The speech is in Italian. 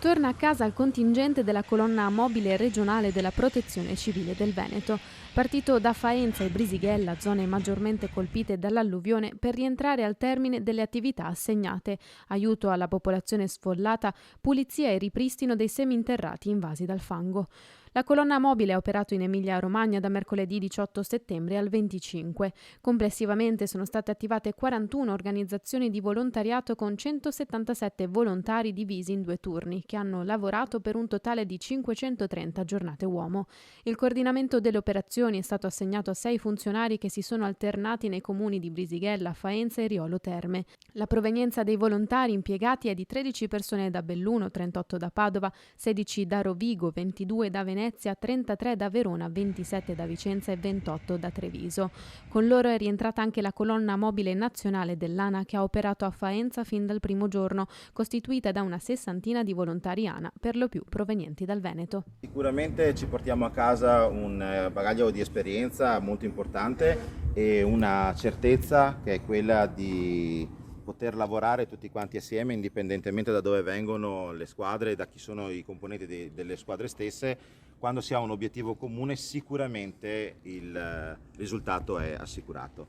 Torna a casa il contingente della colonna mobile regionale della Protezione Civile del Veneto, partito da Faenza e Brisighella, zone maggiormente colpite dall'alluvione, per rientrare al termine delle attività assegnate: aiuto alla popolazione sfollata, pulizia e ripristino dei seminterrati invasi dal fango. La colonna mobile ha operato in Emilia-Romagna da mercoledì 18 settembre al 25. Complessivamente sono state attivate 41 organizzazioni di volontariato con 177 volontari divisi in 2 turni, che hanno lavorato per un totale di 530 giornate uomo. Il coordinamento delle operazioni è stato assegnato a 6 funzionari che si sono alternati nei comuni di Brisighella, Faenza e Riolo Terme. La provenienza dei volontari impiegati è di 13 persone da Belluno, 38 da Padova, 16 da Rovigo, 22 da Venezia, 33 da Verona, 27 da Vicenza e 28 da Treviso. Con loro è rientrata anche la colonna mobile nazionale dell'ANA, che ha operato a Faenza fin dal primo giorno, costituita da una sessantina di volontari ANA, per lo più provenienti dal Veneto. Sicuramente ci portiamo a casa un bagaglio di esperienza molto importante e una certezza che è quella di poter lavorare tutti quanti assieme, indipendentemente da dove vengono le squadre e da chi sono i componenti delle squadre stesse. Quando si ha un obiettivo comune, sicuramente il risultato è assicurato.